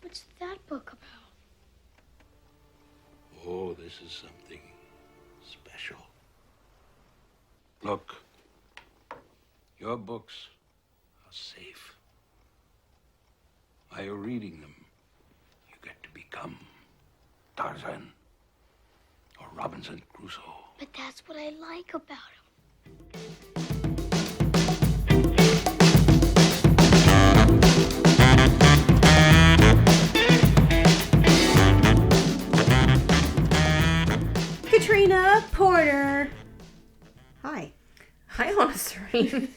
What's that book about? Oh, this is something special. Look, your books are safe. By reading them, you get to become Tarzan or Robinson Crusoe. But that's what I like about him. Katrina Porter. Hi. Hi, Anna Serene.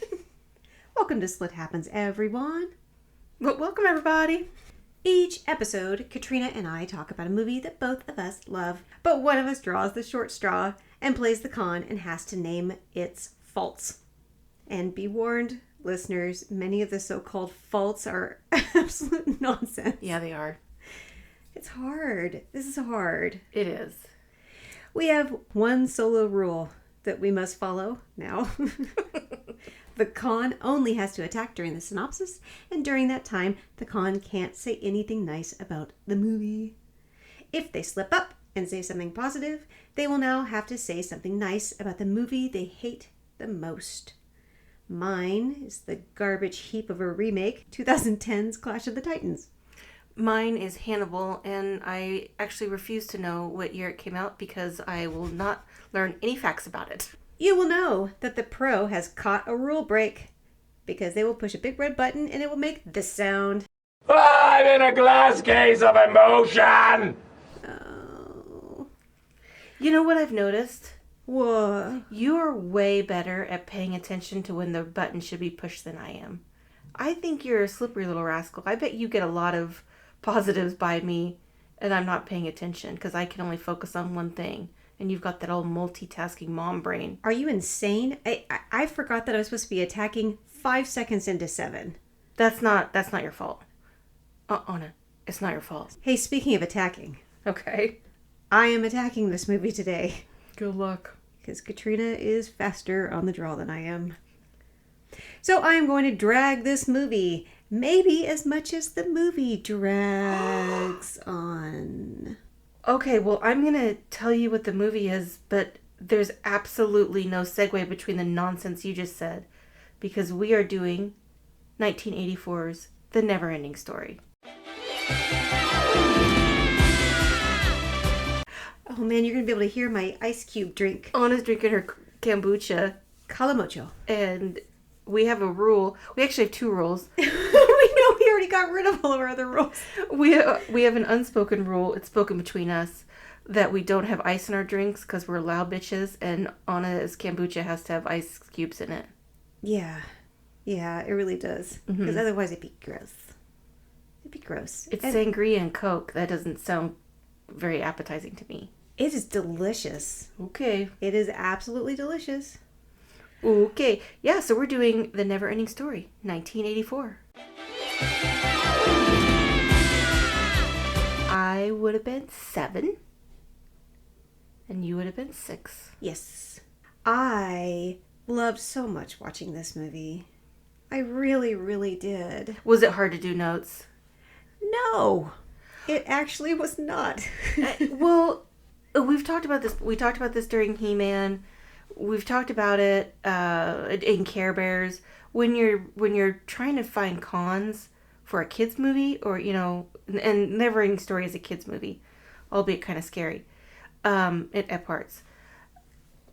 Welcome to Split Happens, everyone. Well, welcome, everybody. Each episode, Katrina and I talk about a movie that both of us love, but one of us draws the short straw and plays the con and has to name its faults. And be warned, listeners, many of the so-called faults are absolute nonsense. Yeah, they are. It's hard. This is hard. It is. We have one solo rule that we must follow now. The con only has to attack during the synopsis, and during that time, the con can't say anything nice about the movie. If they slip up and say something positive, they will now have to say something nice about the movie they hate the most. Mine is the garbage heap of a remake, 2010's Clash of the Titans. Mine is Hannibal, and I actually refuse to know what year it came out because I will not learn any facts about it. You will know that the pro has caught a rule break because they will push a big red button and it will make this sound. I'm in a glass case of emotion! Oh. You know what I've noticed? Whoa. You are way better at paying attention to when the button should be pushed than I am. I think you're a slippery little rascal. I bet you get a lot of positives by me and I'm not paying attention because I can only focus on one thing. And you've got that old multitasking mom brain. Are you insane? I forgot that I was supposed to be attacking 5 seconds into 7. That's not your fault. Anna, it's not your fault. Hey, speaking of attacking, Okay. I am attacking this movie today Good luck. because Katrina is faster on the draw than I am. So I am going to drag this movie, maybe as much as the movie drags on. Okay, well, I'm going to tell you what the movie is, but there's absolutely no segue between the nonsense you just said, because we are doing 1984's The NeverEnding Story. Oh man, you're going to be able to hear my ice cube drink. Anna's drinking her kombucha, Calamocho. and we have a rule. We actually have 2 rules. We know we already got rid of all of our other rules. We have an unspoken rule. It's spoken between us that we don't have ice in our drinks because we're loud bitches, and Anna's kombucha has to have ice cubes in it. Yeah, it really does. Because otherwise it'd be gross. It'd be gross. It's And sangria and Coke. That doesn't sound very appetizing to me. it is delicious. Okay. It is absolutely delicious. Okay. Yeah, so we're doing The NeverEnding Story, 1984. I would have been 7, and you would have been 6. Yes. I loved so much watching this movie. I really, really did. Was it hard to do notes? No, it actually was not. Well, we've talked about this. We talked about this during He-Man. We've talked about it in Care Bears. When you're trying to find cons for a kids movie, or and NeverEnding Story is a kids movie, albeit kind of scary at parts.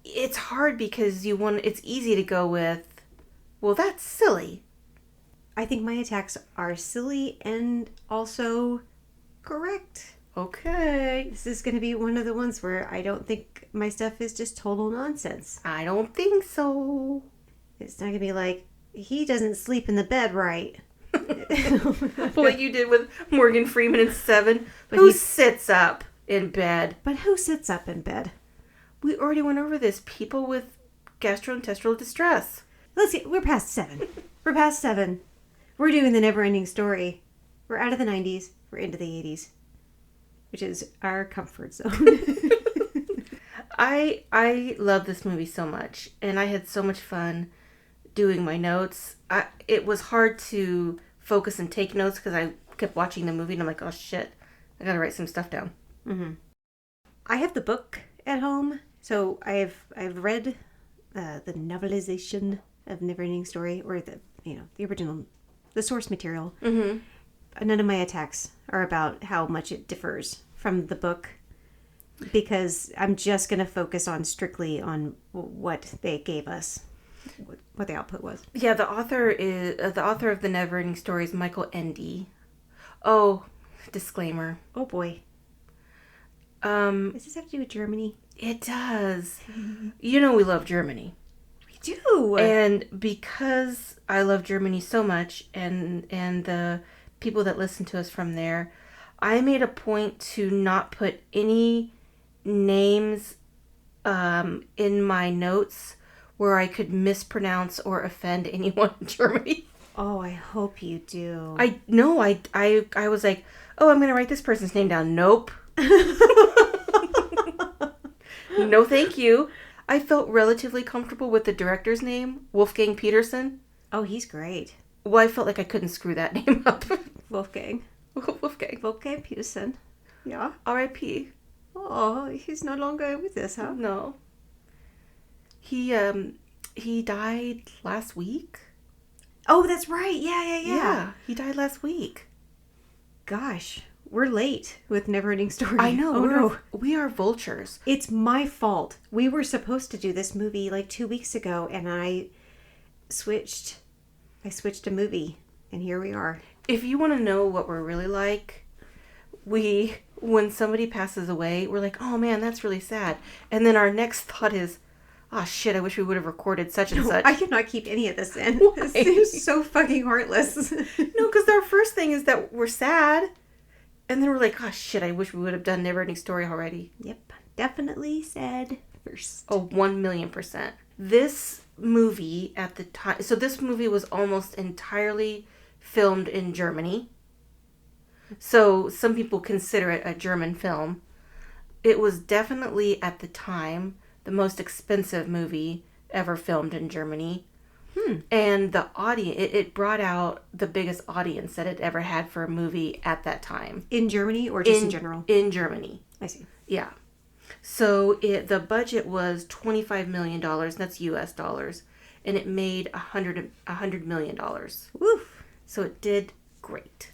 It's hard because it's easy to go with, well, that's silly. I think my attacks are silly and also correct. Okay. This is going to be one of the ones where I don't think my stuff is just total nonsense. I don't think so. It's not going to be like, he doesn't sleep in the bed right. What you did with Morgan Freeman in 7. But who sits up in bed? But who sits up in bed? We already went over this. People with gastrointestinal distress. Let's see, we're past 7. We're past 7. We're doing The NeverEnding Story. We're out of the 90s. We're into the 80s. Which is our comfort zone. I love this movie so much. And I had so much fun doing my notes. It was hard to focus and take notes because I kept watching the movie, and I'm like, oh shit, I gotta write some stuff down. Mm-hmm. I have the book at home, so I've read the novelization of NeverEnding Story, or the original, the source material. Mm-hmm. None of my attacks are about how much it differs from the book, because I'm just going to focus on strictly on what they gave us, what the output was. Yeah, the author of the NeverEnding Story is Michael Ende. Oh, disclaimer. Oh boy. Does this have to do with Germany? It does. You know we love Germany. We do. And because I love Germany so much, and the people that listen to us from there, I made a point to not put any names in my notes where I could mispronounce or offend anyone in Germany. Oh, I hope you do. I was like, oh, I'm going to write this person's name down. Nope. No, thank you. I felt relatively comfortable with the director's name, Wolfgang Petersen. Oh, he's great. Well, I felt like I couldn't screw that name up. Wolfgang Petersen. Yeah. R.I.P. Oh, he's no longer with us, huh? No. He died last week. Oh, that's right. Yeah. Yeah, he died last week. Gosh, we're late with NeverEnding Story. I know. Oh, no. We are vultures. It's my fault. We were supposed to do this movie like 2 weeks ago, and I switched a movie, and here we are. If you want to know what we're really like, when somebody passes away, we're like, oh man, that's really sad. And then our next thought is, oh shit, I wish we would have recorded such and such. I cannot keep any of this in. Why? This seems so fucking heartless. No, because our first thing is that we're sad. And then we're like, oh shit, I wish we would have done NeverEnding Story already. Yep. Definitely said first. Oh, 1,000,000%. This movie at the time, so this movie was almost entirely filmed in Germany. So some people consider it a German film. It was definitely at the time the most expensive movie ever filmed in Germany. And the audience, it brought out the biggest audience that it ever had for a movie at that time. In Germany or just in general? In Germany. I see. Yeah. So the budget was $25 million, that's US dollars, and it made $100 million. Woof. So it did great.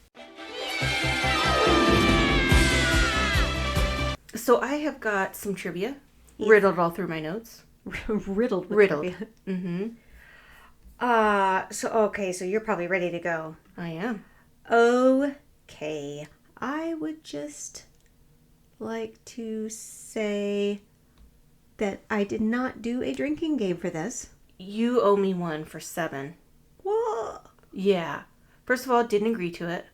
So I have got some trivia riddled all through my notes. Riddled. Mm-hmm. So you're probably ready to go. I am. Okay. I would just like to say that I did not do a drinking game for this. You owe me one for 7. What? Yeah. First of all, didn't agree to it.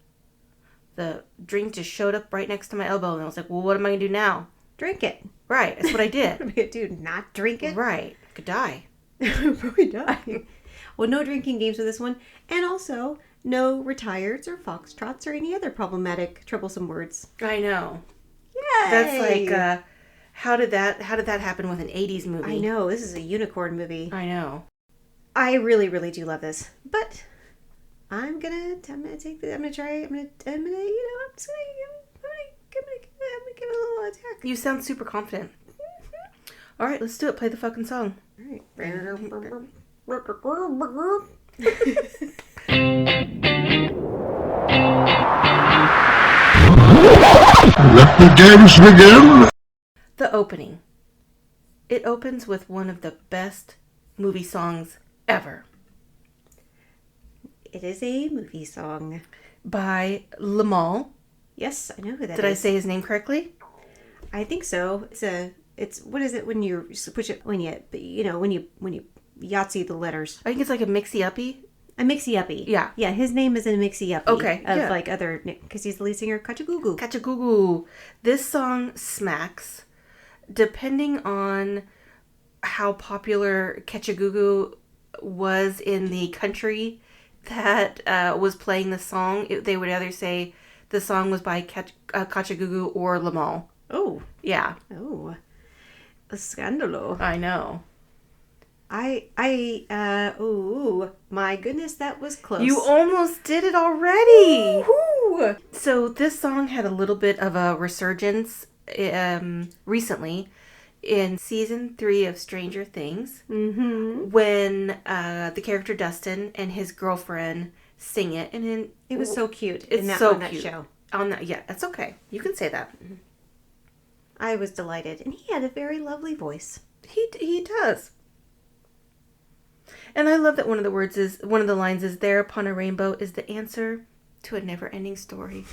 The drink just showed up right next to my elbow, and I was like, well, what am I going to do now? Drink it. Right. That's what I did. What am I going to do? Not drink it? Right. I could die. Probably die. Well, no drinking games with this one. And also, no retireds or foxtrots or any other problematic, troublesome words. I know. Yay! That's like, how did that happen with an 80s movie? I know. This is a unicorn movie. I know. I really, really do love this. But I'm gonna give it a little attack. You sound super confident. All right, let's do it. Play the fucking song. All right. Let the games begin. The opening. It opens with one of the best movie songs ever. It is a movie song. By Lamal. Yes, I know who that is. Did I say his name correctly? I think so. It's what is it when you switch it when you Yahtzee the letters? I think it's like a mixy-uppy. A mixy-uppy. Yeah. Yeah, his name is a mixy-uppy. Okay, Of yeah. like other, because he's the lead singer of Kachagugu. Kachagugu. This song smacks. Depending on how popular Kachagugu was in the country that was playing the song, they would either say the song was by Kachagugu or Lamal. Oh. Yeah. Oh. A scandalo. I know. Oh, my goodness, that was close. You almost did it already. Woo-hoo. no. So this song had a little bit of a resurgence recently in season 3 of Stranger Things, when the character Dustin and his girlfriend sing it, and then It was so cute. it's on that cute. show. On that, yeah, that's okay. You can say that. I was delighted, and he had a very lovely voice. He does. And I love that one of the lines is, "There upon a rainbow is the answer to a never-ending story."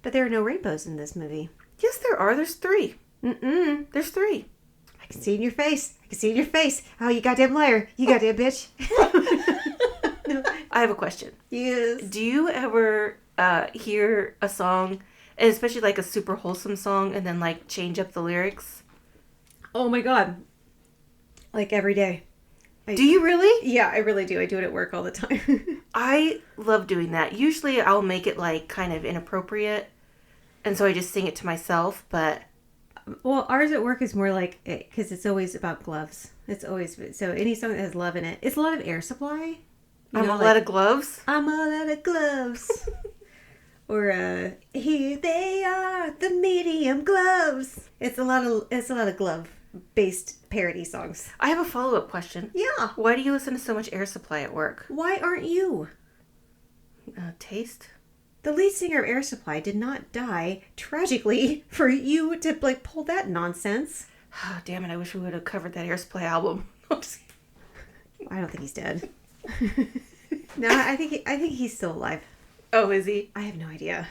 But there are no rainbows in this movie. Yes, there are. There's 3. There's 3. I can see it in your face. I can see it in your face. Oh, you goddamn liar. You goddamn bitch. I have a question. Yes. Do you ever hear a song, and especially like a super wholesome song, and then like change up the lyrics? Oh my god. Like every day. Do you really? Yeah, I really do. I do it at work all the time. I love doing that. Usually I'll make it like kind of inappropriate, and so I just sing it to myself, but... Well, ours at work is more like, because it's always about gloves. It's always, so any song that has love in it. It's a lot of Air Supply. I'm all out of gloves. I'm all out of gloves. Or, here they are, the medium gloves. It's a lot of glove-based parody songs. I have a follow-up question. Yeah. Why do you listen to so much Air Supply at work? Why aren't you? Taste? The lead singer of Air Supply did not die tragically for you to like pull that nonsense. Oh, damn it, I wish we would have covered that Air Supply album. I don't think he's dead. No, I think he's still alive. Oh, is he? I have no idea.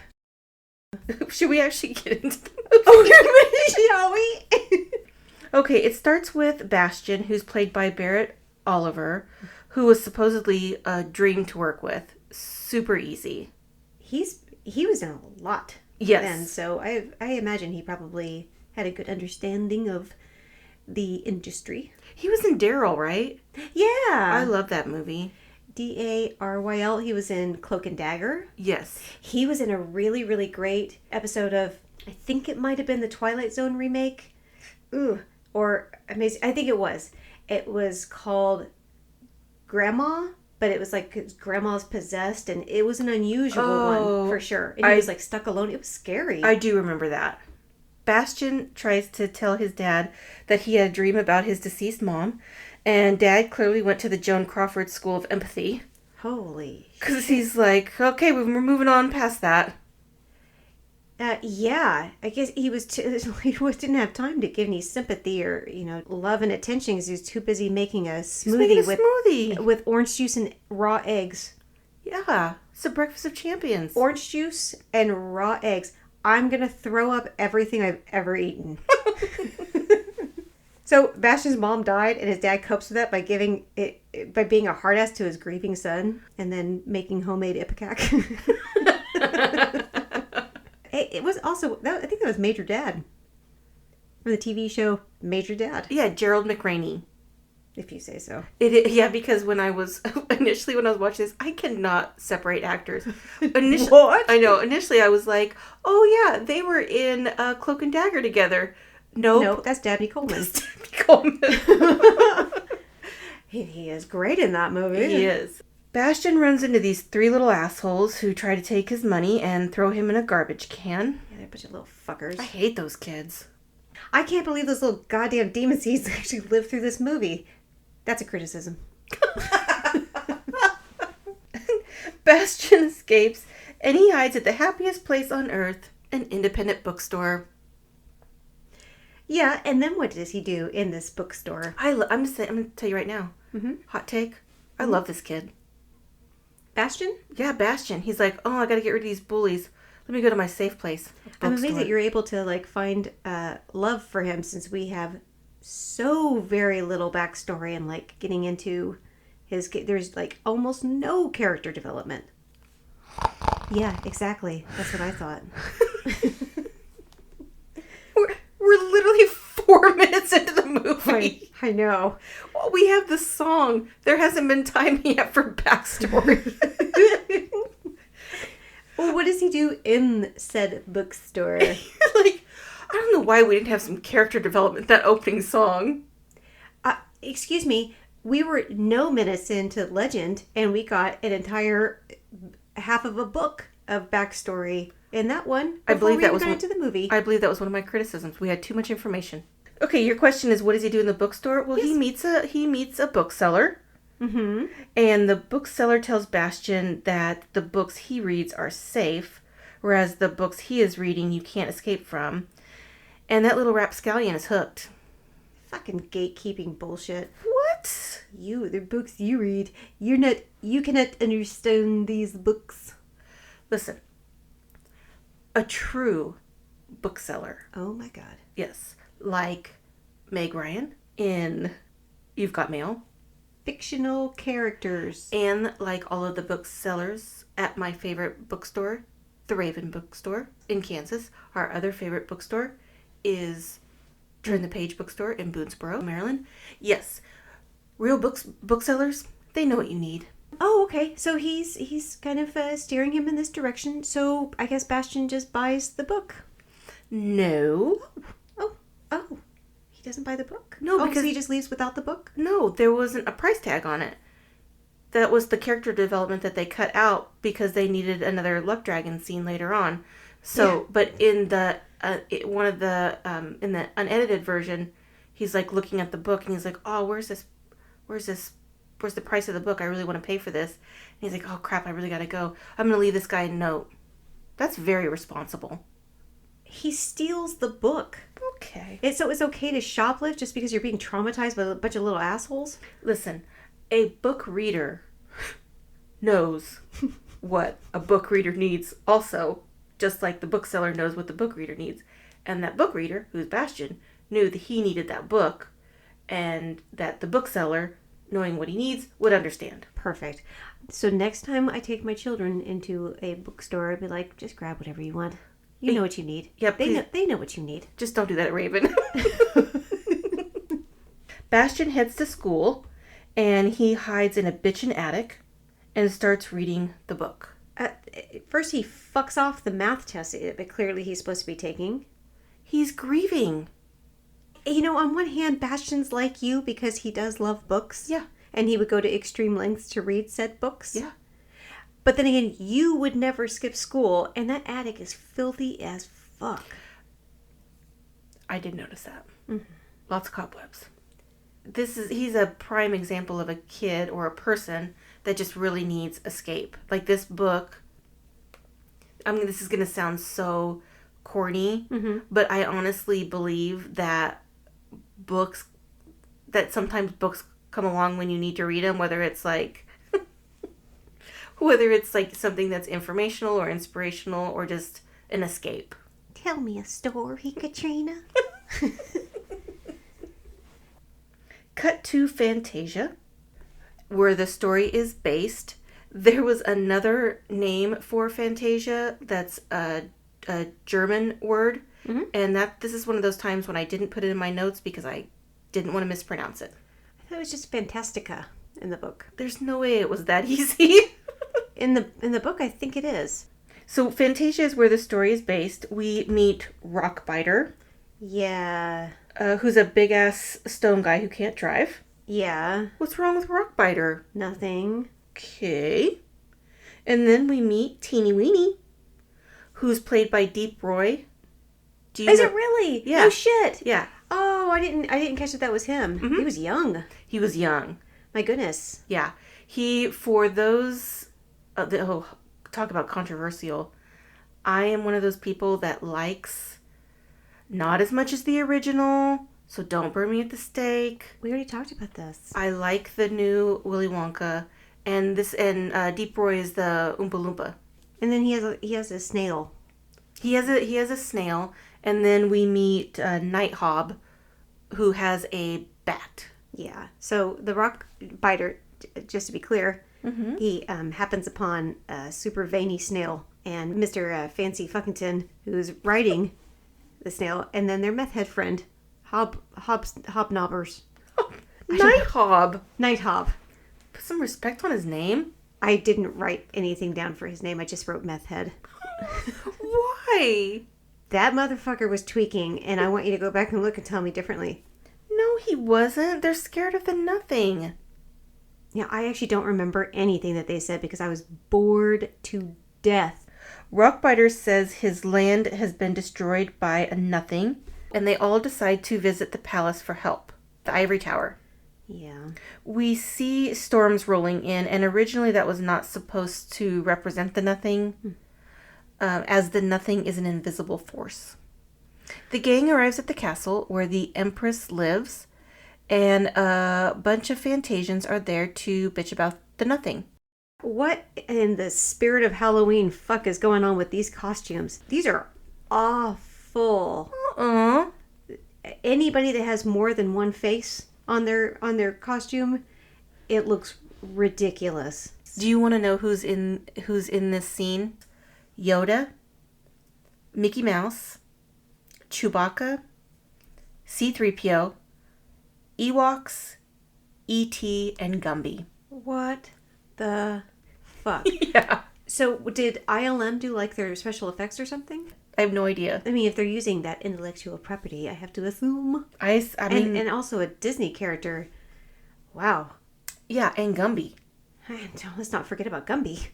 Should we actually get into the movie? Shall we? Okay, it starts with Bastian, who's played by Barrett Oliver, who was supposedly a dream to work with. Super easy. He was in a lot. Yes. Then, so I imagine he probably had a good understanding of the industry. He was in Daryl, right? Yeah. I love that movie. Daryl. He was in Cloak and Dagger. Yes. He was in a really, really great episode of, I think it might have been the Twilight Zone remake. Or amazing. I think it was. It was called Grandma, but it was like his grandma's possessed, and it was an unusual one for sure. And he was like stuck alone. It was scary. I do remember that. Bastian tries to tell his dad that he had a dream about his deceased mom, and Dad clearly went to the Joan Crawford School of Empathy. Holy shit. Because he's like, okay, we're moving on past that. Yeah, I guess he didn't have time to give any sympathy or, love and attention because he was too busy making a smoothie with orange juice and raw eggs. Yeah, it's a breakfast of champions. Orange juice and raw eggs. I'm going to throw up everything I've ever eaten. So Bastian's mom died, and his dad copes with that by being a hard ass to his grieving son, and then making homemade ipecac. It was also, I think that was Major Dad. From the TV show Major Dad. Yeah, Gerald McRaney. If you say so. Yeah, because when I was watching this, I cannot separate actors. What? I know. Initially, I was like, oh yeah, they were in Cloak and Dagger together. Nope, that's Dabney Coleman. He is great in that movie. He is. Bastian runs into these 3 little assholes who try to take his money and throw him in a garbage can. Yeah, they're a bunch of little fuckers. I hate those kids. I can't believe those little goddamn demon seeds actually lived through this movie. That's a criticism. Bastian escapes, and he hides at the happiest place on earth, an independent bookstore. Yeah, and then what does he do in this bookstore? I'm going to tell you right now. Mm-hmm. Hot take. I love this kid. Bastian? Yeah, Bastian. He's like, oh, I got to get rid of these bullies. Let me go to my safe place. I'm amazed that you're able to find love for him, since we have so very little backstory and getting into his. There's almost no character development. Yeah, exactly. That's what I thought. We're literally 4 minutes into the movie. I know. Well, we have the song. There hasn't been time yet for backstory. Well, what does he do in said bookstore? I don't know why we didn't have some character development that opening song. Excuse me. We were no minutes into Legend, and we got an entire half of a book of backstory in that one. I believe that was into the movie. I believe that was one of my criticisms. We had too much information. Okay, your question is, what does he do in the bookstore? Well, Yes. he meets a bookseller. Mm-hmm. And the bookseller tells Bastian that the books he reads are safe, whereas the books he is reading you can't escape from. And that little rapscallion is hooked. Fucking gatekeeping bullshit. What? The books you read, you cannot understand these books. Listen, a true bookseller, Oh my god. yes, like Meg Ryan in You've Got Mail, Fictional characters. and like all of the booksellers at my favorite bookstore, the Raven Bookstore in Kansas. Our other favorite bookstore is Turn the Page Bookstore in Boonesboro, Maryland. Yes, real booksellers, they know what you need. Oh, okay. So he's kind of steering him in this direction. So I guess Bastian just buys the book. No. Oh. He doesn't buy the book? No, because because- he just leaves without the book? No, there wasn't a price tag on it. That was the character development that they cut out because they needed another Luck Dragon scene later on. So, Yeah. but in the in the unedited version, he's like looking at the book and he's like, "Oh, where's the price of the book? I really want to pay for this." And he's like, "Oh crap, I really gotta go. I'm gonna leave this guy a note." That's very responsible. He steals the book. Okay. So it's okay to shoplift just because you're being traumatized by a bunch of little assholes? Listen, a book reader knows what a book reader needs also, just like the bookseller knows what the book reader needs. And that book reader, who's Bastian, knew that he needed that book and that the bookseller, knowing what he needs, would understand. Perfect. So next time I take my children into a bookstore, I'd be like, just grab whatever you want. You know what you need. Yeah, they know what you need. Just don't do that at Raven. Bastian heads to school and he hides in a bitchin' attic and starts reading the book. First, he fucks off the math test that clearly he's supposed to be taking. He's grieving. You know, on one hand, Bastian's like you because he does love books. Yeah. And he would go to extreme lengths to read said books. Yeah. But then again, you would never skip school, and that attic is filthy as fuck. I did notice that. Mm-hmm. Lots of cobwebs. He's a prime example of a kid or a person that just really needs escape. Like this book, I mean, this is going to sound so corny, but I honestly believe that sometimes books come along when you need to read them, whether it's like something that's informational or inspirational or just an escape. Tell me a story, Katrina. Cut to Fantasia, where the story is based. There was another name for Fantasia that's a German word, and this is one of those times when I didn't put it in my notes because I didn't want to mispronounce it. I thought it was just Fantastica in the book. There's no way it was that easy. In the book, I think it is. So Fantasia is where the story is based. We meet Rockbiter, Yeah. who's a big-ass stone guy who can't drive. Yeah. What's wrong with Rockbiter? Nothing. Okay. And then we meet Teeny Weeny, who's played by Deep Roy. Is it really? Yeah. No shit. Yeah. Oh, I didn't catch that was him. He was young. He was young. My goodness. Yeah. For those, talk about controversial. I am one of those people that likes not as much as the original, so don't burn me at the stake. We already talked about this. I like the new Willy Wonka, and Deep Roy is the Oompa Loompa. And then he has a snail. He has a snail, and then we meet Nighthawk, who has a bat. Yeah. So the rock biter, just to be clear, he happens upon a super veiny snail and Mr. Fancy Fuckington, who's riding the snail, and then their meth head friend, Hobnobbers. Nighthawk. Put some respect on his name. I didn't write anything down for his name. I just wrote meth head. Why? That motherfucker was tweaking, and I want you to go back and look and tell me differently. No, he wasn't. They're scared of the nothing. Yeah, I actually don't remember anything that they said because I was bored to death. Rockbiter says his land has been destroyed by a nothing, and they all decide to visit the palace for help, the ivory tower. Yeah. We see storms rolling in, and originally that was not supposed to represent the nothing, as the nothing is an invisible force. The gang arrives at the castle where the Empress lives, and a bunch of Fantasians are there to bitch about the nothing. What in the spirit of Halloween fuck is going on with these costumes? These are awful. Anybody that has more than one face on their costume, it looks ridiculous. Do you want to know who's in this scene? Yoda, Mickey Mouse, Chewbacca, C-3PO, Ewoks, E.T., and Gumby. What the fuck? Yeah. So did ILM do like their special effects or something? I have no idea. I mean, if they're using that intellectual property, I have to assume. I mean... And also a Disney character. Wow. Yeah, and Gumby. Let's not forget about Gumby.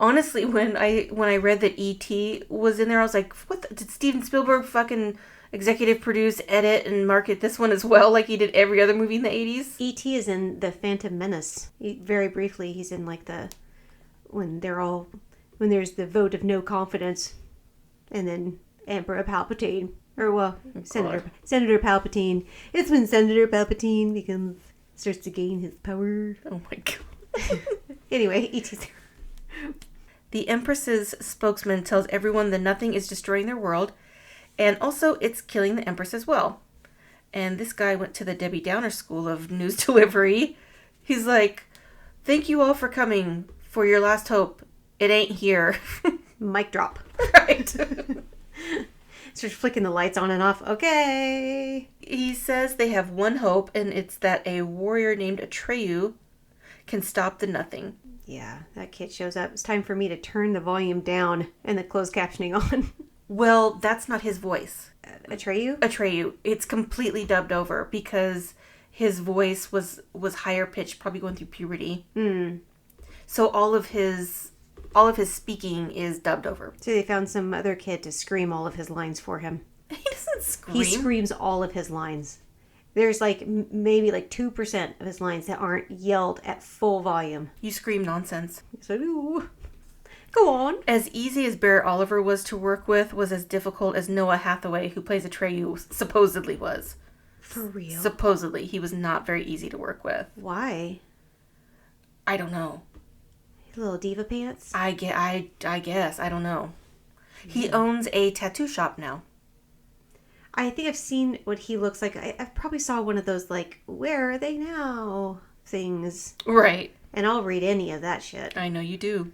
Honestly, when I read that E.T. was in there, I was like, did Steven Spielberg fucking executive produce, edit, and market this one as well, like he did every other movie in the 80s? E.T. is in The Phantom Menace. Very briefly, he's in like when there's the vote of no confidence, and then Emperor Palpatine, Senator Palpatine. It's when Senator Palpatine starts to gain his power. Oh my god. Anyway, E.T.'s there. The Empress's spokesman tells everyone the nothing is destroying their world, and also it's killing the Empress as well. And this guy went to the Debbie Downer School of News Delivery. He's like, thank you all for coming for your last hope. It ain't here. Mic drop. Right. Starts flicking the lights on and off. Okay. He says they have one hope, and it's that a warrior named Atreyu can stop the nothing. Yeah, that kid shows up. It's time for me to turn the volume down and the closed captioning on. Well, that's not his voice. Atreyu? Atreyu. It's completely dubbed over because his voice was higher pitched, probably going through puberty. So all of his speaking is dubbed over. So they found some other kid to scream all of his lines for him. He doesn't scream. He screams all of his lines. There's maybe 2% of his lines that aren't yelled at full volume. You scream nonsense. Yes, I do. Go on. As easy as Barrett Oliver was to work with was as difficult as Noah Hathaway, who plays Atreyu, supposedly was. For real? Supposedly. He was not very easy to work with. Why? I don't know. Little diva pants? I guess. I don't know. He owns a tattoo shop now. I think I've seen what he looks like. I probably saw one of those, where are they now things. Right. And I'll read any of that shit. I know you do.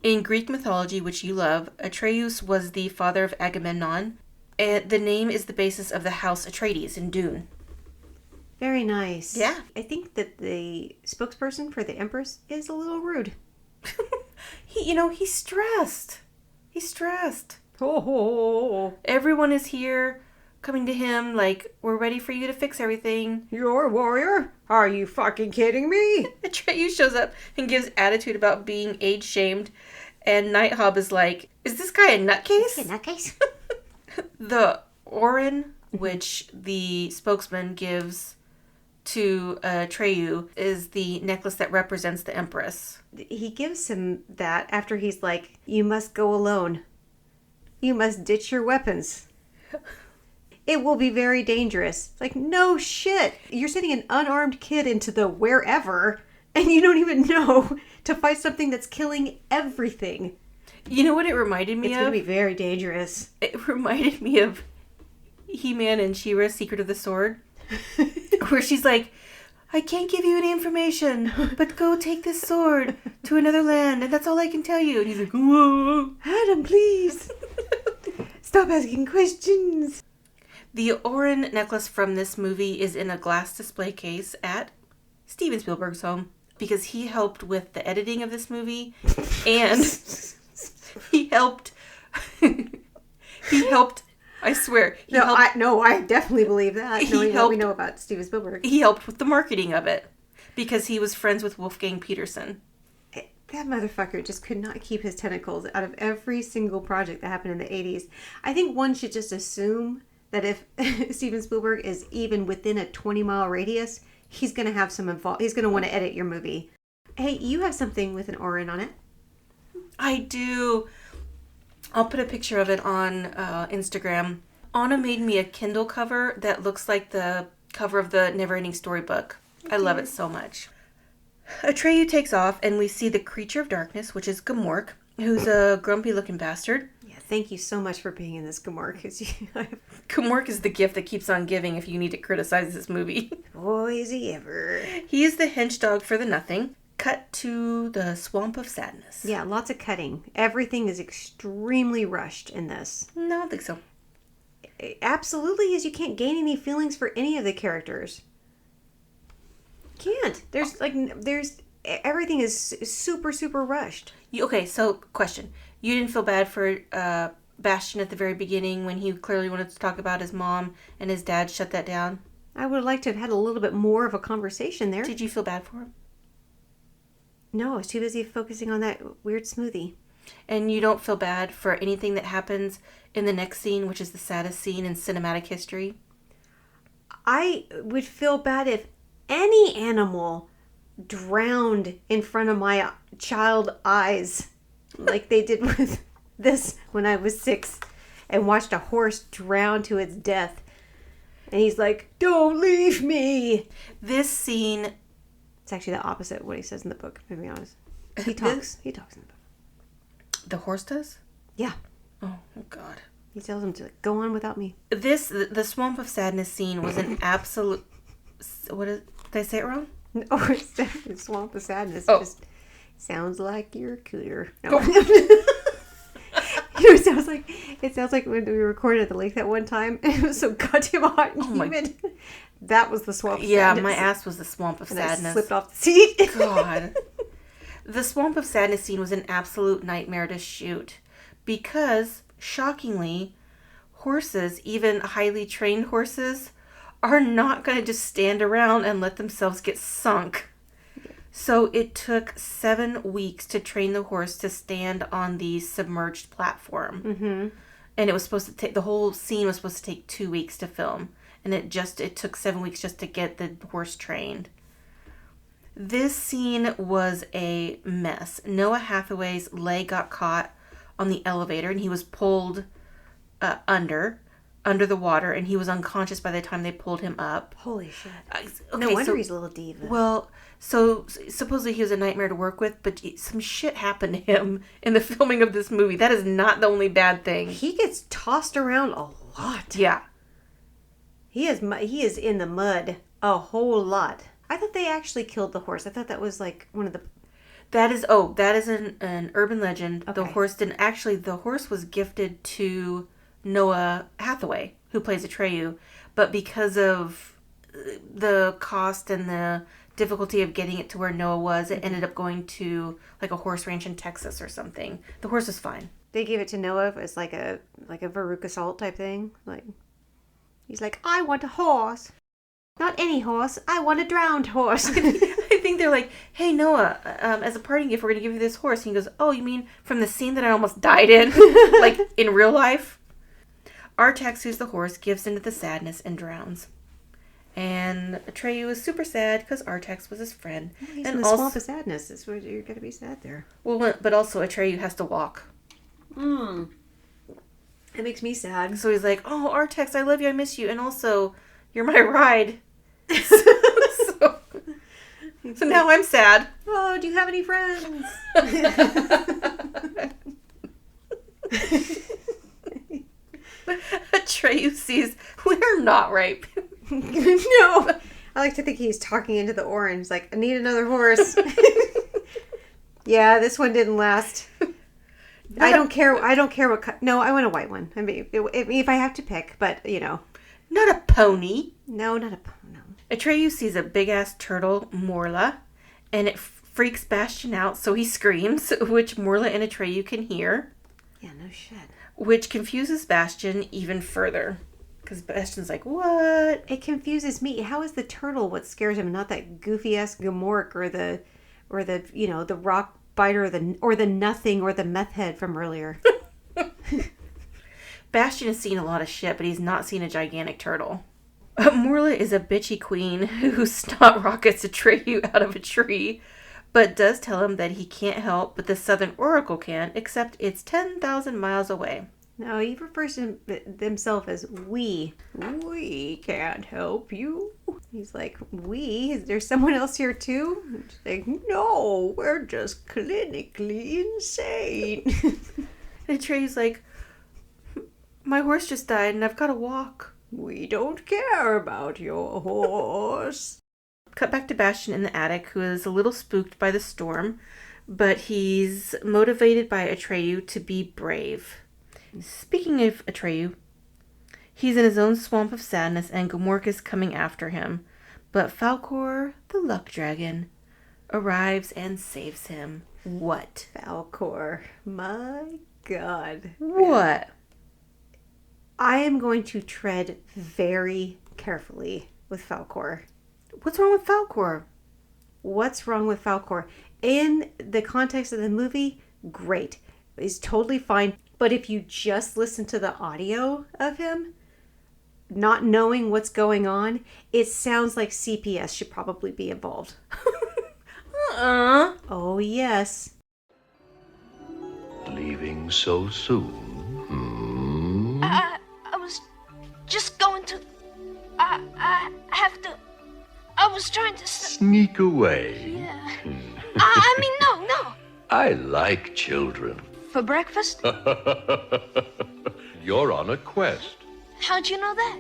In Greek mythology, which you love, Atreus was the father of Agamemnon, and the name is the basis of the house Atreides in Dune. Very nice. Yeah. I think that the spokesperson for the Empress is a little rude. He's stressed. He's stressed. Oh. Everyone is here coming to him we're ready for you to fix everything. You're a warrior? Are you fucking kidding me? Atreyu shows up and gives attitude about being age-shamed, and Nighthawk is like, is this guy a nutcase? Is he a nutcase? The Orin, which the spokesman gives to Atreyu, is the necklace that represents the Empress. He gives him that after he's like, you must go alone. You must ditch your weapons. It will be very dangerous. It's like, no shit. You're sending an unarmed kid into the wherever, and you don't even know to fight something that's killing everything. You know what it reminded me of? It's going to be very dangerous. It reminded me of He-Man and She-Ra's Secret of the Sword, where she's like, I can't give you any information, but go take this sword to another land, and that's all I can tell you. And he's like, whoa. Adam, please. Stop asking questions. The Orin necklace from this movie is in a glass display case at Steven Spielberg's home because he helped with the editing of this movie, and he helped, I swear. I definitely believe that. Knowing what we know about Steven Spielberg. He helped with the marketing of it because he was friends with Wolfgang Petersen. That motherfucker just could not keep his tentacles out of every single project that happened in the 80s. I think one should just assume that if Steven Spielberg is even within a 20-mile radius, he's going to have some involved. He's going to want to edit your movie. Hey, you have something with an orange on it. I do. I'll put a picture of it on Instagram. Anna made me a Kindle cover that looks like the cover of the NeverEnding Story book. I love it so much. Atreyu takes off, and we see the creature of darkness, which is Gamork, who's a grumpy-looking bastard. Yeah, thank you so much for being in this, Gamork. Gamork is the gift that keeps on giving if you need to criticize this movie. Boy, is he ever. He is the hench dog for the Nothing. Cut to the Swamp of Sadness. Yeah, lots of cutting. Everything is extremely rushed in this. No, I don't think so. Absolutely, as you can't gain any feelings for any of the characters. Can't. There's everything is super, super rushed. Okay, so question. You didn't feel bad for Bastian at the very beginning when he clearly wanted to talk about his mom and his dad shut that down? I would like to have had a little bit more of a conversation there. Did you feel bad for him? No, I was too busy focusing on that weird smoothie. And you don't feel bad for anything that happens in the next scene, which is the saddest scene in cinematic history? I would feel bad if any animal drowned in front of my child eyes like they did with this when I was 6 and watched a horse drown to its death. And he's like, "Don't leave me." This scene... It's actually the opposite of what he says in the book, to be honest. He talks. He talks in the book. The horse does? Yeah. Oh, God. He tells him to go on without me. The Swamp of Sadness scene was an absolute... Did I say it wrong? No, it's Swamp of Sadness. Oh. Just sounds like you're a cooter. No. Oh. It sounds like when we recorded at the lake that one time, and it was so goddamn hot and humid. That was the Swamp of Sadness. Yeah, my ass was the Swamp of Sadness. I slipped off the seat. God. The Swamp of Sadness scene was an absolute nightmare to shoot because, shockingly, horses, even highly trained horses, are not going to just stand around and let themselves get sunk. So it took 7 weeks to train the horse to stand on the submerged platform. Mm-hmm. And it was supposed to take, the whole scene was supposed to take 2 weeks to film. And it took 7 weeks just to get the horse trained. This scene was a mess. Noah Hathaway's leg got caught on the elevator and he was pulled under the water, and he was unconscious by the time they pulled him up. Holy shit. Okay, No wonder he's a little diva. Well, so supposedly he was a nightmare to work with, but some shit happened to him in the filming of this movie. That is not the only bad thing. He gets tossed around a lot. Yeah. He is in the mud a whole lot. I thought they actually killed the horse. I thought that was like one of the... That is an urban legend. Okay. The horse didn't... Actually, the horse was gifted to Noah Hathaway, who plays Atreyu, but because of the cost and the difficulty of getting it to where Noah was, it ended up going to like a horse ranch in Texas or something. The horse is fine. They gave it to Noah as like a Veruca Salt type thing. Like, he's like, I want a horse. Not any horse. I want a drowned horse. I think they're like, hey, Noah, as a parting gift, we're going to give you this horse. And he goes, oh, you mean from the scene that I almost died in? Like, in real life? Artax, who's the horse, gives into the sadness and drowns. And Atreyu is super sad because Artax was his friend. Well, he's and in the Swamp of Sadness. That's where you're going to be sad there. Well, but also Atreyu has to walk. It makes me sad. So he's like, oh, Artax, I love you, I miss you. And also, you're my ride. So now I'm sad. Oh, do you have any friends? Atreyu sees we're not right. No. I like to think he's talking into the orange. Like, I need another horse. Yeah, this one didn't last. I don't care what... No, I want a white one. I mean, if I have to pick, but, you know. Not a pony. No, not a pony. No. Atreyu sees a big-ass turtle, Morla, and it freaks Bastian out, so he screams, which Morla and Atreyu can hear. Yeah, no shit. Which confuses Bastian even further. Because Bastian's like, what? It confuses me. How is the turtle what scares him, not that goofy-ass Gamork or the rock biter or the nothing or the meth head from earlier. Bastian has seen a lot of shit, but he's not seen a gigantic turtle. Morla is a bitchy queen who snot rockets Atreyu out of a tree, but does tell him that he can't help, but the Southern Oracle can, except it's 10,000 miles away. No, he refers to himself as we. We can't help you. He's like, we? Is there someone else here too? And she's like, no, we're just clinically insane. And Atreyu's like, my horse just died and I've got to walk. We don't care about your horse. Cut back to Bastian in the attic, who is a little spooked by the storm, but he's motivated by Atreyu to be brave. Speaking of Atreyu, he's in his own swamp of sadness and Gomorrah is coming after him, but Falkor, the luck dragon, arrives and saves him. What? Falkor, my God. What? I am going to tread very carefully with Falkor. What's wrong with Falkor? What's wrong with Falkor? In the context of the movie, great. He's totally fine. But if you just listen to the audio of him, not knowing what's going on, it sounds like CPS should probably be involved. Oh, yes. Leaving so soon? I was just going to... I have to... I was trying to... Sneak away. Yeah. I mean, no. I like children. For breakfast? You're on a quest. How'd you know that?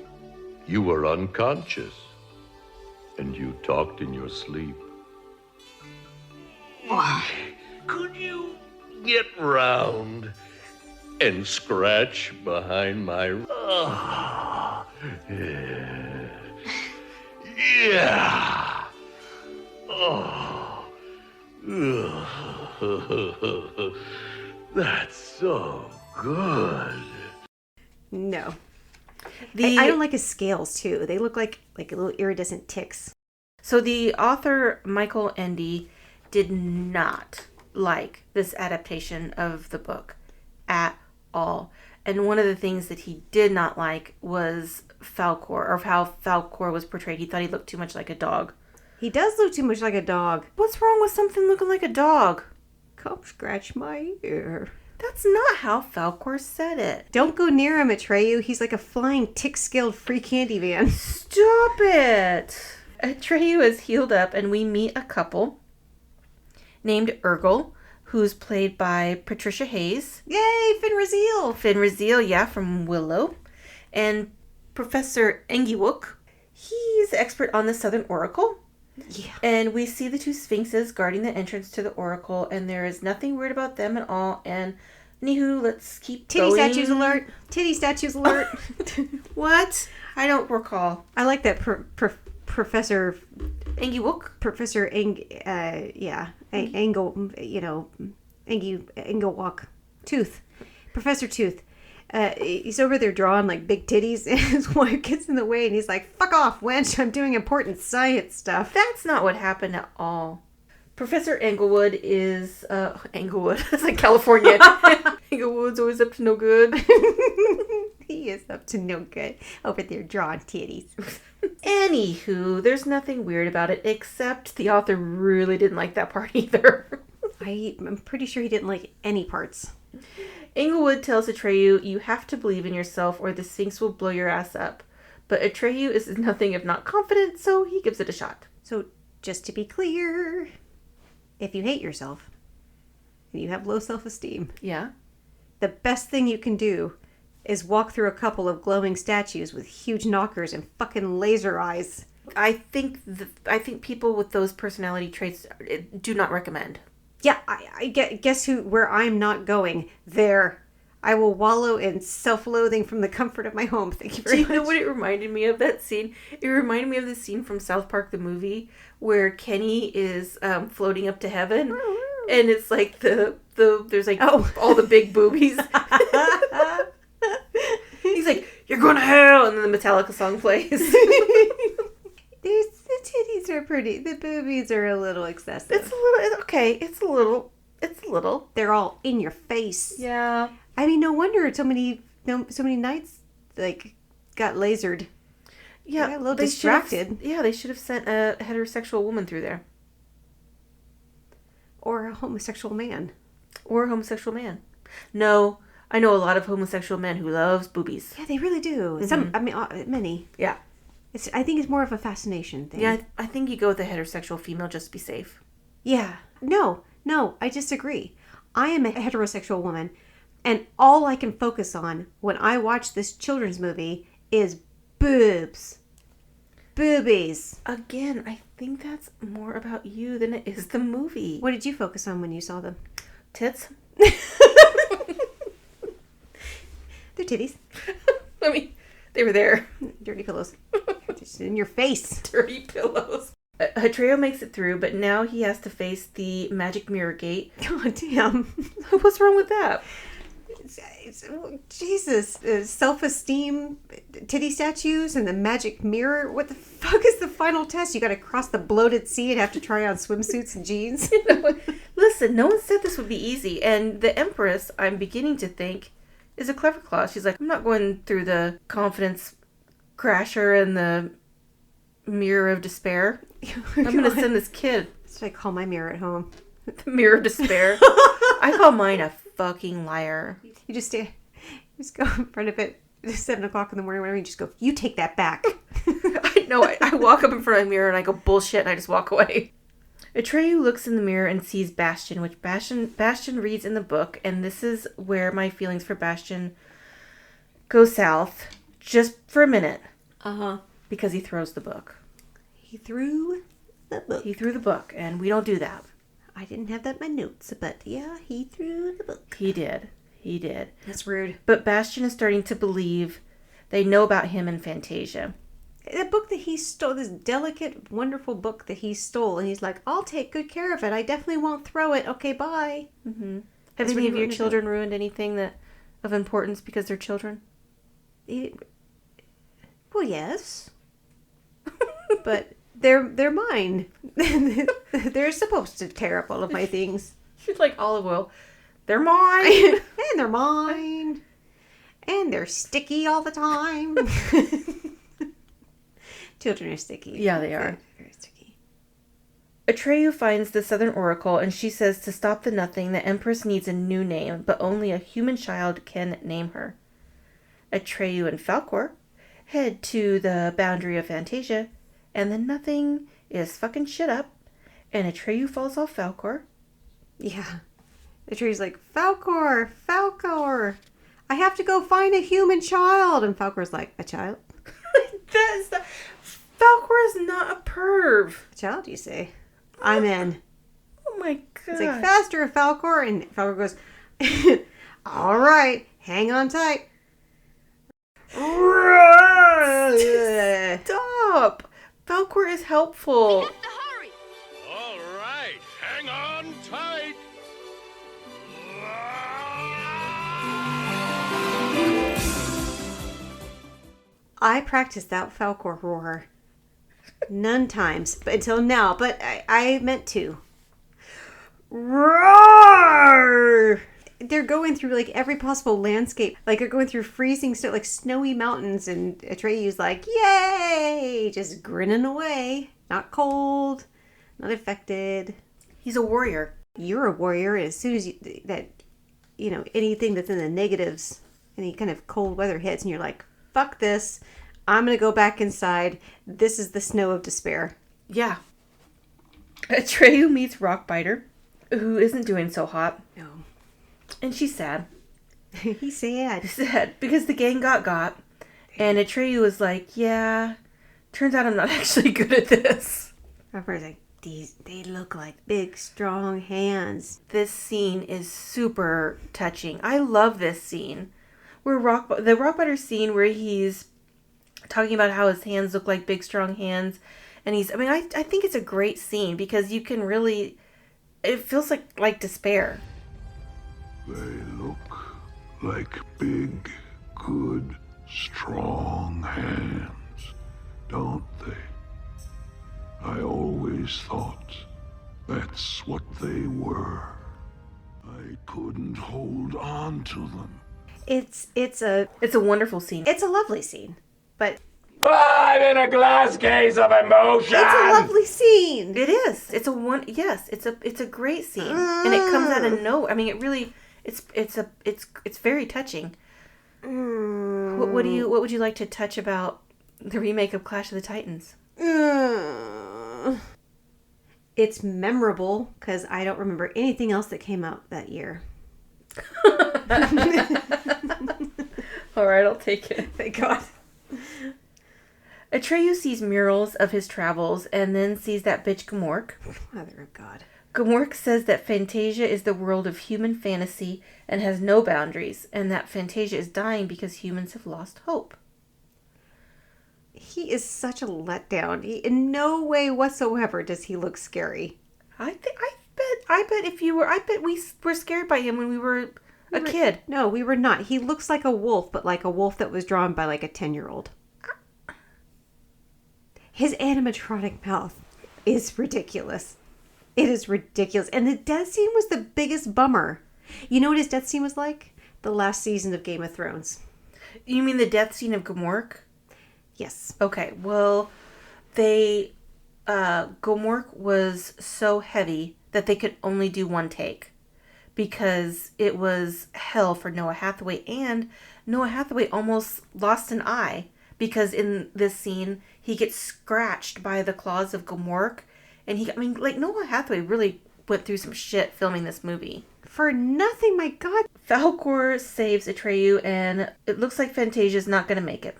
You were unconscious. And you talked in your sleep. Why? Could you get round and scratch behind my... Yeah. Oh. That's so good. No. I don't like his scales, too. They look like little iridescent ticks. So the author, Michael Ende, did not like this adaptation of the book at all. And one of the things that he did not like was Falkor, or how Falkor was portrayed. He thought he looked too much like a dog. He does look too much like a dog. What's wrong with something looking like a dog? Come scratch my ear. That's not how Falkor said it. Don't go near him, Atreyu. He's like a flying tick-scaled free candy van. Stop it! Atreyu is healed up and we meet a couple named Urgel, who's played by Patricia Hayes. Yay, Finn Raziel! Finn Raziel, yeah, from Willow. And Professor Engiwook. He's expert on the Southern Oracle. Yeah. And we see the two sphinxes guarding the entrance to the Oracle, and there is nothing weird about them at all. And anywho, let's keep Titty going. statues alert! Titty statues alert! What? I don't recall. I like that Professor Engiwook? Professor Engelwalk. Tooth. Professor Tooth. He's over there drawing like big titties and his wife gets in the way and he's like, fuck off, wench, I'm doing important science stuff. That's not what happened at all. Professor Englewood is, Englewood, it's like California. Englewood's always up to no good. He is up to no good over there drawing titties. Anywho, there's nothing weird about it, except the author really didn't like that part either. I'm pretty sure he didn't like any parts. Englewood tells Atreyu, you have to believe in yourself or the Sphinx will blow your ass up. But Atreyu is nothing if not confident, so he gives it a shot. So, just to be clear, if you hate yourself and you have low self-esteem, yeah, the best thing you can do is walk through a couple of glowing statues with huge knockers and fucking laser eyes. I think people with those personality traits do not recommend. Yeah, I guess where I'm not going. There. I will wallow in self-loathing from the comfort of my home. Thank you very much. Do you know what it reminded me of, that scene? It reminded me of the scene from South Park, the movie, where Kenny is floating up to heaven. And it's like there's like all the big boobies. He's like, you're going to hell! And then the Metallica song plays. The titties are pretty. The boobies are a little excessive. It's a little, okay, it's a little. They're all in your face. Yeah. I mean, no wonder so many knights like got lasered. Yeah, They got a little distracted. They should have sent a heterosexual woman through there. Or a homosexual man. Or a homosexual man. No, I know a lot of homosexual men who loves boobies. Yeah, they really do. Some, I mean, many. Yeah. I think it's more of a fascination thing. Yeah, I think you go with a heterosexual female just to be safe. Yeah. No, I disagree. I am a heterosexual woman, and all I can focus on when I watch this children's movie is boobs. Boobies. Again, I think that's more about you than it is the movie. What did you focus on when you saw them? Tits? They're titties. I mean, they were there. Dirty pillows. Just in your face. Dirty pillows. Atreyu makes it through, but now he has to face the magic mirror gate. God damn. What's wrong with that? Jesus. Self-esteem, titty statues, and the magic mirror. What the fuck is the final test? You gotta cross the bloated sea and have to try on swimsuits and jeans? Listen, no one said this would be easy. And the Empress, I'm beginning to think, is a clever claw. She's like, I'm not going through the confidence crasher and the mirror of despair. I'm going to send this kid. That's what I call my mirror at home. The mirror of despair. I call mine a fucking liar. You just go in front of it at 7 o'clock in the morning, whatever, you just go, you take that back. I know. I walk up in front of the mirror and I go, bullshit, and I just walk away. Atreyu looks in the mirror and sees Bastion, which Bastion reads in the book, and this is where my feelings for Bastion go south just for a minute. Uh-huh. Because he throws the book. He threw the book. He threw the book, and we don't do that. I didn't have that in my notes, but yeah, he threw the book. He did. That's rude. But Bastion is starting to believe they know about him and Fantasia. The book that he stole, this delicate, wonderful book that he stole, and he's like, I'll take good care of it. I definitely won't throw it. Okay, bye. Mm-hmm. Have any of your children ruined anything of importance because they're children? Well, yes. But they're mine. They're supposed to tear up all of my things. She's like olive oil. They're mine. And they're mine. And they're sticky all the time. Children are sticky. Yeah, they are. Very sticky. Atreyu finds the Southern Oracle, and she says to stop the nothing, the Empress needs a new name, but only a human child can name her. Atreyu and Falkor head to the boundary of Fantasia, and the nothing is fucking shit up, and Atreyu falls off Falkor. Yeah. Atreyu's like, Falkor, I have to go find a human child. And Falkor's like, a child? Falkor is not a perv. A child, you say? I'm in. Oh my god. It's like, faster, Falkor. And Falkor goes, all right, hang on tight. Stop. Falkor is helpful. We have to hurry. All right, hang on tight. I practiced that Falkor roar none times, but until now. But I meant to. Roar! They're going through like every possible landscape. Like they're going through freezing snow, like snowy mountains, and Atreyu's like, yay! Just grinning away. Not cold, not affected. He's a warrior. You're a warrior, and as soon as anything that's in the negatives, any kind of cold weather hits, and you're like, fuck this. I'm going to go back inside. This is the snow of despair. Yeah. Atreyu meets Rockbiter, who isn't doing so hot. No. And she's sad. He's sad. Sad because the gang got. And Atreyu is like, yeah, turns out I'm not actually good at this. Rockbiter's like, they look like big, strong hands. This scene is super touching. I love this scene. Where the Rockbiter scene where he's talking about how his hands look like big, strong hands. And I think it's a great scene because you can really, it feels like despair. They look like big, good, strong hands, don't they? I always thought that's what they were. on to them. It's a wonderful scene. It's a lovely scene, but I'm in a glass case of emotion. it's a lovely scene. It is. It's a great scene, and it comes out of nowhere. I mean, it really, it's very touching. What would you like to touch about the remake of Clash of the Titans? It's memorable because I don't remember anything else that came out that year. All right, I'll take it. Thank God. Atreyu sees murals of his travels and then sees that bitch Gmork. Mother of God. Gmork says that Fantasia is the world of human fantasy and has no boundaries, and that Fantasia is dying because humans have lost hope. He is such a letdown. In no way whatsoever does he look scary. I bet we were scared by him when we were a kid. No, we were not. He looks like a wolf, but like a wolf that was drawn by like a 10-year-old. His animatronic mouth is ridiculous. It is ridiculous. And the death scene was the biggest bummer. You know what his death scene was like? The last season of Game of Thrones. You mean the death scene of Gmork? Yes. Okay, well, Gmork was so heavy that they could only do one take. Because it was hell for Noah Hathaway, and Noah Hathaway almost lost an eye. Because in this scene, he gets scratched by the claws of Gmork. And Noah Hathaway really went through some shit filming this movie. For nothing, my God. Falkor saves Atreyu, and it looks like Fantasia's not going to make it.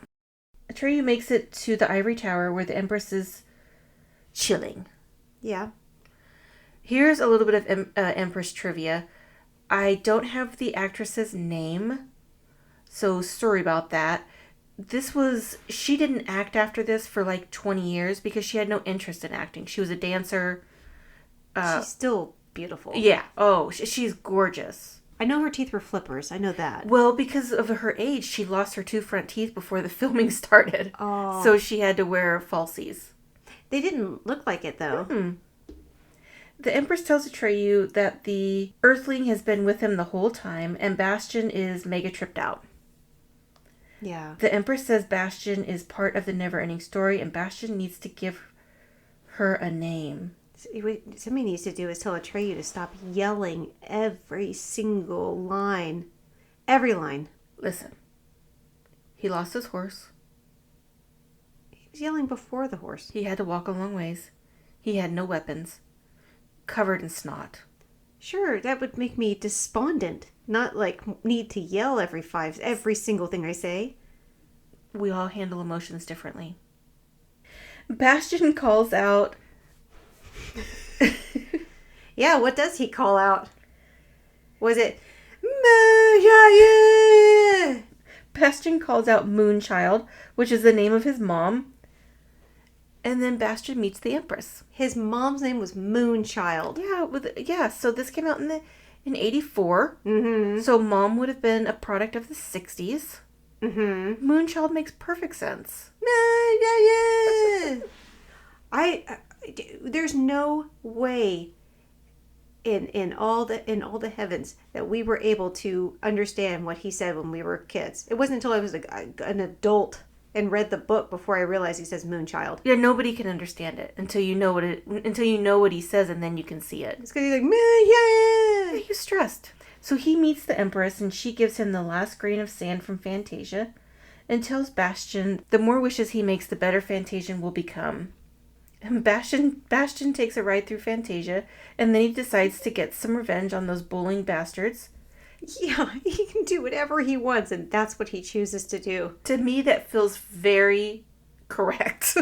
Atreyu makes it to the Ivory Tower where the Empress is chilling. Yeah. Here's a little bit of Empress trivia. I don't have the actress's name, so sorry about that. She didn't act after this for like 20 years because she had no interest in acting. She was a dancer. She's still beautiful. Yeah. Oh, she's gorgeous. I know her teeth were flippers. I know that. Well, because of her age, she lost her 2 front teeth before the filming started. Oh. So she had to wear falsies. They didn't look like it, though. Mm-hmm. The Empress tells Atreyu that the Earthling has been with him the whole time, and Bastion is mega tripped out. Yeah. The Empress says Bastion is part of the NeverEnding Story, and Bastion needs to give her a name. What somebody needs to do is tell Atreyu to stop yelling every single line. Every line. Listen. He lost his horse. He was yelling before the horse. He had to walk a long ways. He had no weapons. Covered in snot. Sure, that would make me despondent. Not like need to yell every single thing I say. We all handle emotions differently. Bastion calls out... Yeah, what does he call out? Was it... Bastion calls out Moonchild, which is the name of his mom. And then Bastion meets the Empress. His mom's name was Moonchild. Yeah, so this came out in 84. Mm-hmm. So mom would have been a product of the 60s. Mm-hmm. Moonchild makes perfect sense. There's no way in all the heavens that we were able to understand what he said when we were kids. It wasn't until I was an adult and read the book before I realized he says Moonchild. Yeah, nobody can understand it until you know what he says, and then you can see it. It's because he's like, yeah. He's stressed. So he meets the Empress, and she gives him the last grain of sand from Fantasia, and tells Bastion the more wishes he makes, the better Fantasia will become. And Bastion takes a ride through Fantasia, and then he decides to get some revenge on those bullying bastards. Yeah, he can do whatever he wants, and that's what he chooses to do. To me, that feels very correct.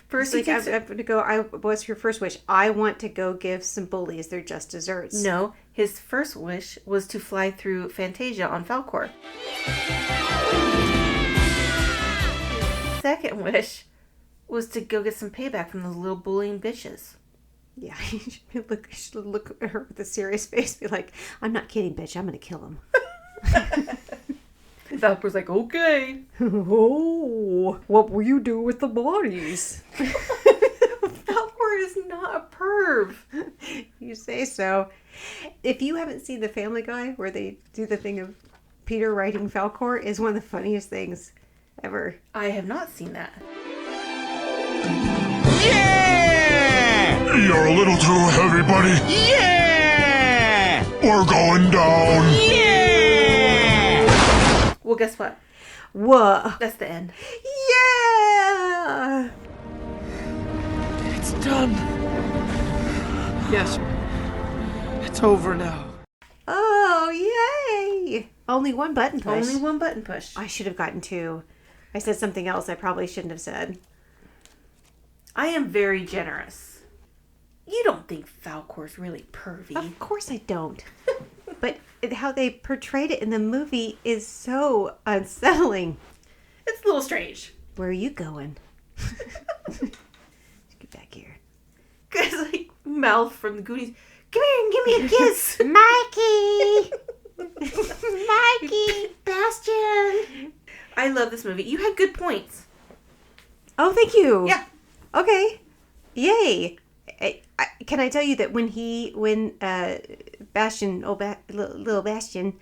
First, I'm going to go, what's your first wish? I want to go give some bullies their just desserts. No, his first wish was to fly through Fantasia on Falkor. His second wish was to go get some payback from those little bullying bitches. Yeah, you should look at her with a serious face, be like, I'm not kidding, bitch, I'm going to kill him. Falkor's like, okay. Oh, what will you do with the bodies? Falkor is not a perv. You say so. If you haven't seen The Family Guy, where they do the thing of Peter writing Falkor, is one of the funniest things ever. I have not seen that. Yeah! You're a little too heavy, buddy. Yeah! We're going down. Yeah! Well, guess what? Whoa. That's the end. Yeah! It's done. Yes. It's over now. Oh, yay! Only one button push. Only one button push. I should have gotten two. I said something else I probably shouldn't have said. I am very generous. You don't think Falkor's really pervy. Of course I don't. But how they portrayed it in the movie is so unsettling. It's a little strange. Where are you going? Get back here. It's like mouth from the Goonies. Come here and give me a kiss. Mikey! Mikey! Bastion! I love this movie. You had good points. Oh, thank you. Yeah. Okay. Yay. Can I tell you that when Bastion, little Bastion,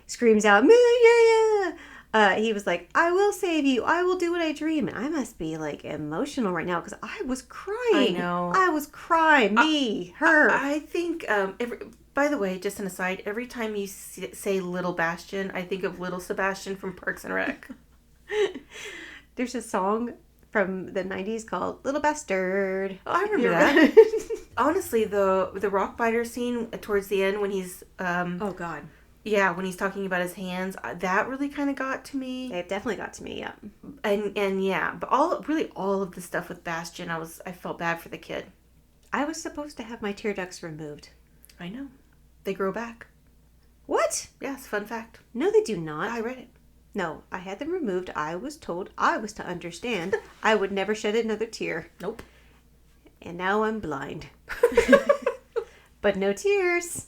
screams out, yeah, he was like, I will save you. I will do what I dream. And I must be like emotional right now because I was crying. I know. I was crying. Me, her. I think, by the way, just an aside, every time you say Little Bastion, I think of Little Sebastian from Parks and Rec. There's a song from the 90s called Little Bastard. Oh, I remember that. Honestly, the rock biter scene towards the end when he's... oh, God. Yeah, when he's talking about his hands, that really kind of got to me. It definitely got to me, yeah. And yeah, but all of the stuff with Bastion, I felt bad for the kid. I was supposed to have my tear ducts removed. I know. They grow back. What? Yes, fun fact. No, they do not. I read it. No, I had them removed. I was told I was to understand I would never shed another tear. Nope. And now I'm blind. But no tears.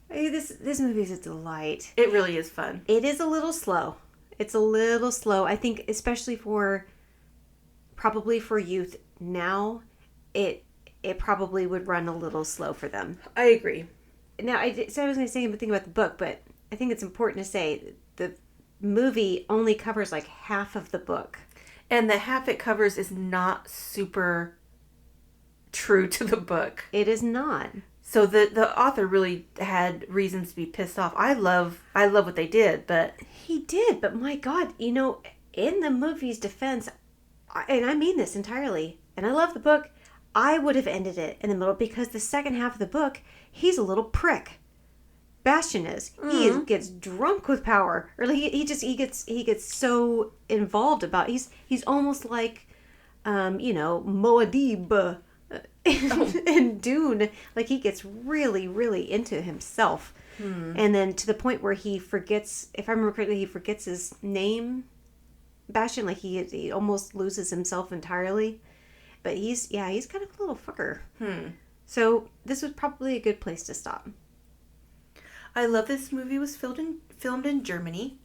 Hey, this movie is a delight. It really is fun. It is a little slow. It's a little slow. I think especially probably for youth now, it probably would run a little slow for them. I agree. Now, I was going to say something about the book, but I think it's important to say the movie only covers like half of the book. And the half it covers is not super true to the book. It is not. So the author really had reasons to be pissed off. I love what they did, but... He did, but my God, in the movie's defense, and I mean this entirely, and I love the book, I would have ended it in the middle because the second half of the book, he's a little prick. Bastion is. Mm-hmm. He gets drunk with power, or he gets so involved about. He's almost like, Muad'Dib in Dune. Like he gets really, really into himself, and then to the point where he forgets. If I remember correctly, he forgets his name. Bastion, like he almost loses himself entirely. But he's kind of a little fucker. So this was probably a good place to stop. I love this movie was filmed in Germany.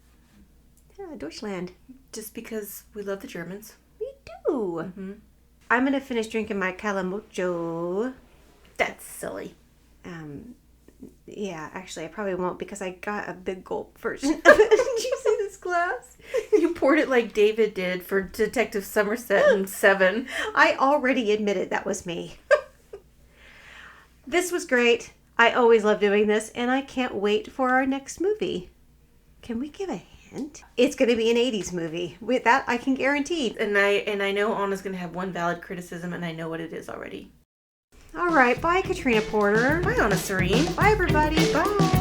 Yeah, Deutschland. Just because we love the Germans. We do. Mm-hmm. I'm going to finish drinking my Calamocho. That's silly. Yeah, actually, I probably won't because I got a big gulp version of it. Did you see this glass? You poured it like David did for Detective Somerset in 7. I already admitted that was me. This was great. I always love doing this, and I can't wait for our next movie. Can we give a hint? It's going to be an 80s movie. With that, I can guarantee. And I know Anna's going to have one valid criticism, and I know what it is already. All right. Bye, Katrina Porter. Bye, Anna Serene. Bye, everybody. Bye.